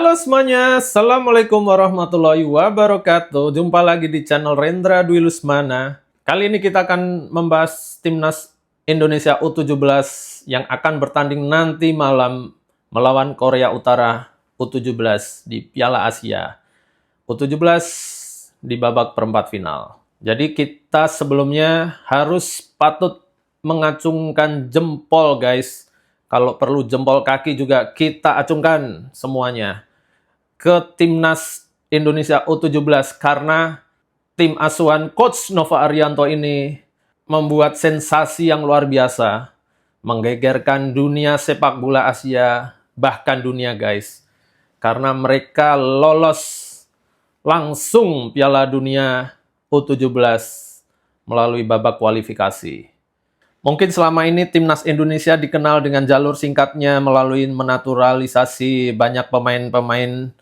Halo semuanya, Assalamualaikum warahmatullahi wabarakatuh. Jumpa lagi di channel Rendra Dwi Lusmana. Kali ini kita akan membahas timnas Indonesia U17 yang akan bertanding nanti malam melawan Korea Utara U17 di Piala Asia. U17 di babak perempat final. Jadi kita sebelumnya harus patut mengacungkan jempol guys. Kalau perlu jempol kaki juga kita acungkan semuanya ke timnas Indonesia U17 karena tim asuhan Coach Nova Arianto ini membuat sensasi yang luar biasa, menggegerkan dunia sepak bola Asia, bahkan dunia guys. Karena mereka lolos langsung Piala Dunia U17 melalui babak kualifikasi. Mungkin selama ini timnas Indonesia dikenal dengan jalur singkatnya melalui menaturalisasi banyak pemain-pemain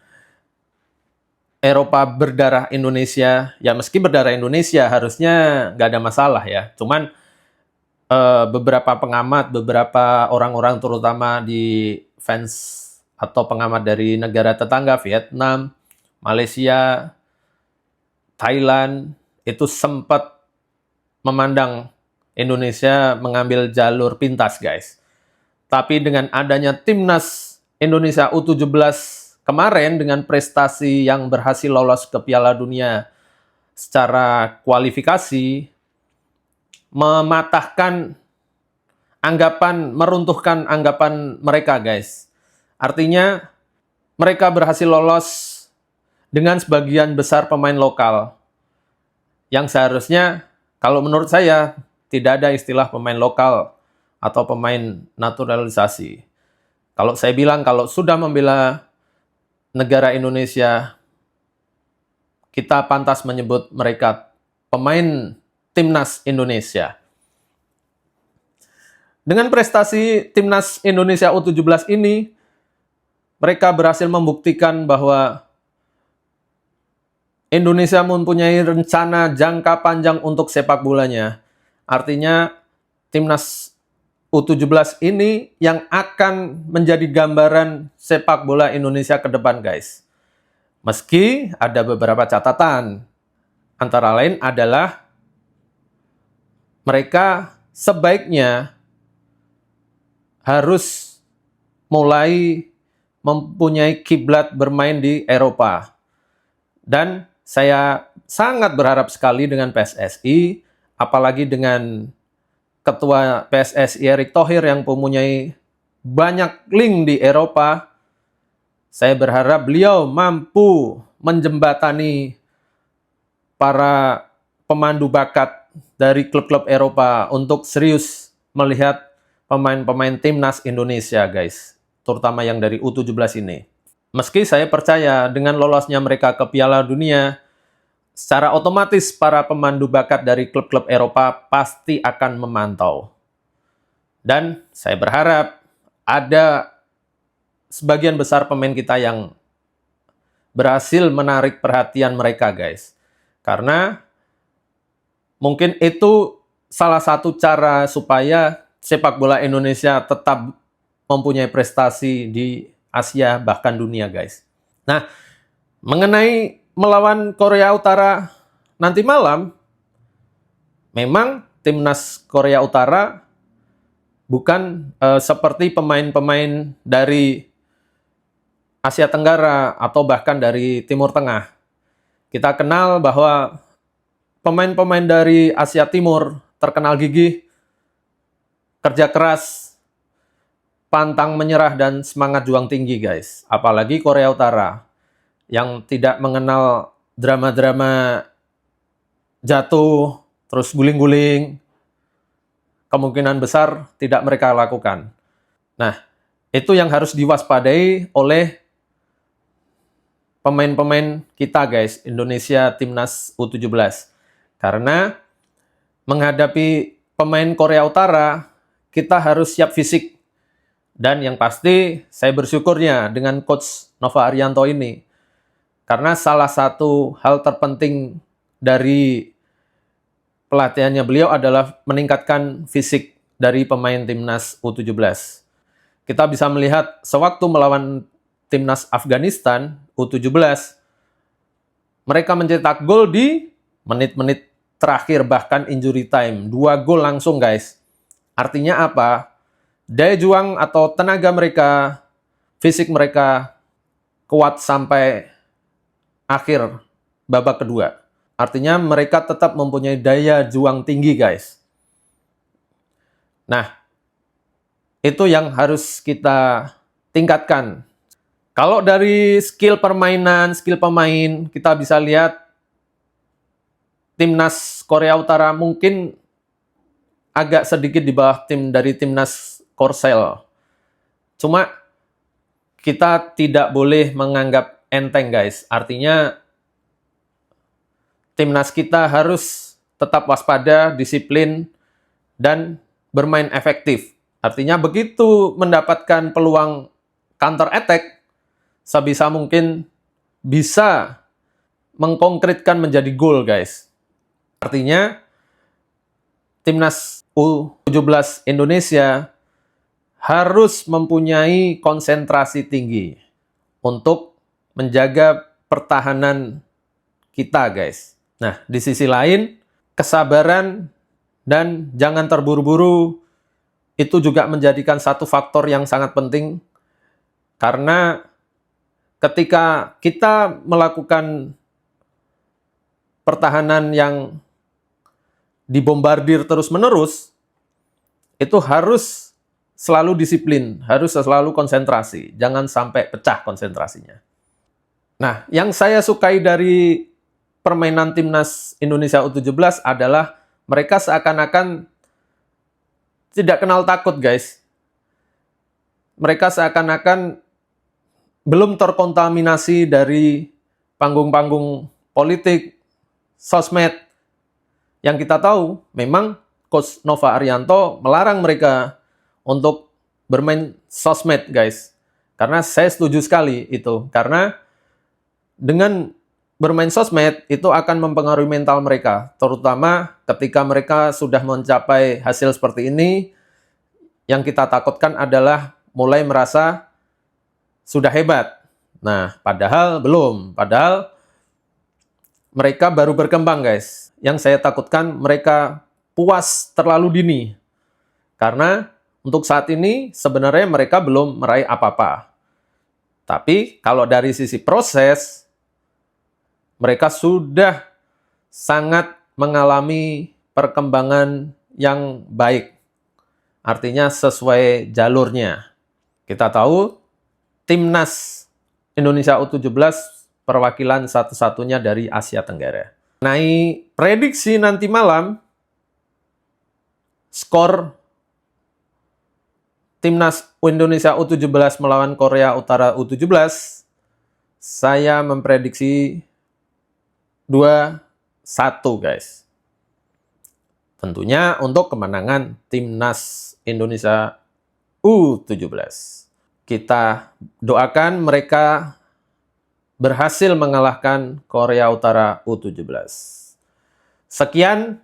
Eropa berdarah Indonesia. Ya meski berdarah Indonesia harusnya nggak ada masalah ya. Cuman beberapa pengamat, beberapa orang-orang terutama di fans atau pengamat dari negara tetangga Vietnam, Malaysia, Thailand itu sempat memandang Indonesia mengambil jalur pintas, guys. Tapi dengan adanya timnas Indonesia U17 kemarin dengan prestasi yang berhasil lolos ke Piala Dunia secara kualifikasi, mematahkan anggapan, meruntuhkan anggapan mereka, guys. Artinya, mereka berhasil lolos dengan sebagian besar pemain lokal. Yang seharusnya, kalau menurut saya, tidak ada istilah pemain lokal atau pemain naturalisasi. Kalau saya bilang, kalau sudah membela negara Indonesia, kita pantas menyebut mereka pemain timnas Indonesia. Dengan prestasi timnas Indonesia U17 ini, mereka berhasil membuktikan bahwa Indonesia mempunyai rencana jangka panjang untuk sepak bolanya. Artinya, timnas U17 ini yang akan menjadi gambaran sepak bola Indonesia ke depan, guys. Meski ada beberapa catatan, antara lain adalah mereka sebaiknya harus mulai mempunyai kiblat bermain di Eropa. Dan saya sangat berharap sekali dengan PSSI, apalagi dengan Ketua PSSI Erick Thohir yang mempunyai banyak link di Eropa. Saya berharap beliau mampu menjembatani para pemandu bakat dari klub-klub Eropa untuk serius melihat pemain-pemain timnas Indonesia, guys. Terutama yang dari U17 ini. Meski saya percaya dengan lolosnya mereka ke Piala Dunia, secara otomatis para pemandu bakat dari klub-klub Eropa pasti akan memantau. Dan saya berharap ada sebagian besar pemain kita yang berhasil menarik perhatian mereka, guys. Karena mungkin itu salah satu cara supaya sepak bola Indonesia tetap mempunyai prestasi di Asia bahkan dunia, guys. Nah, mengenai melawan Korea Utara nanti malam, memang timnas Korea Utara bukan seperti pemain-pemain dari Asia Tenggara atau bahkan dari Timur Tengah. Kita kenal bahwa pemain-pemain dari Asia Timur terkenal gigih, kerja keras, pantang menyerah, dan semangat juang tinggi, guys. Apalagi Korea Utara yang tidak mengenal drama-drama jatuh, terus guling-guling, kemungkinan besar tidak mereka lakukan. Nah, itu yang harus diwaspadai oleh pemain-pemain kita, guys, Indonesia Timnas U17. Karena menghadapi pemain Korea Utara, kita harus siap fisik. Dan yang pasti, saya bersyukurnya dengan Coach Nova Arianto ini. Karena salah satu hal terpenting dari pelatihannya beliau adalah meningkatkan fisik dari pemain timnas U17. Kita bisa melihat sewaktu melawan timnas Afghanistan U17, mereka mencetak gol di menit-menit terakhir, bahkan injury time. 2 gol langsung, guys. Artinya apa? Daya juang atau tenaga mereka, fisik mereka kuat sampai akhir babak kedua. Artinya mereka tetap mempunyai daya juang tinggi, guys. Nah, itu yang harus kita tingkatkan. Kalau dari skill permainan, skill pemain, kita bisa lihat timnas Korea Utara mungkin agak sedikit di bawah dari timnas Korsel. Cuma kita tidak boleh menganggap enteng, guys. Artinya timnas kita harus tetap waspada, disiplin, dan bermain efektif. Artinya begitu mendapatkan peluang counter attack, sebisa mungkin bisa mengkonkretkan menjadi gol, guys. Artinya timnas U17 Indonesia harus mempunyai konsentrasi tinggi untuk menjaga pertahanan kita, guys. Nah, di sisi lain, kesabaran dan jangan terburu-buru itu juga menjadikan satu faktor yang sangat penting, karena ketika kita melakukan pertahanan yang dibombardir terus-menerus, itu harus selalu disiplin, harus selalu konsentrasi. Jangan sampai pecah konsentrasinya. Nah, yang saya sukai dari permainan timnas Indonesia U17 adalah mereka seakan-akan tidak kenal takut, guys. Mereka seakan-akan belum terkontaminasi dari panggung-panggung politik, sosmed. Yang kita tahu, memang Coach Nova Arianto melarang mereka untuk bermain sosmed, guys. Karena saya setuju sekali itu. Karena dengan bermain sosmed itu akan mempengaruhi mental mereka. Terutama ketika mereka sudah mencapai hasil seperti ini, yang kita takutkan adalah mulai merasa sudah hebat. Nah, padahal belum. Padahal mereka baru berkembang, guys. Yang saya takutkan mereka puas terlalu dini. Karena untuk saat ini sebenarnya mereka belum meraih apa-apa. Tapi kalau dari sisi proses, mereka sudah sangat mengalami perkembangan yang baik. Artinya sesuai jalurnya. Kita tahu timnas Indonesia U17 perwakilan satu-satunya dari Asia Tenggara. Mengenai prediksi nanti malam, skor timnas Indonesia U17 melawan Korea Utara U17, saya memprediksi 2-1, guys. Tentunya untuk kemenangan timnas Indonesia U17. Kita doakan mereka berhasil mengalahkan Korea Utara U17. Sekian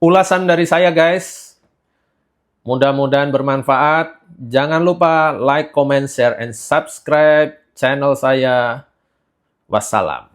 ulasan dari saya, guys. Mudah-mudahan bermanfaat. Jangan lupa like, comment, share, and subscribe channel saya. Wassalam.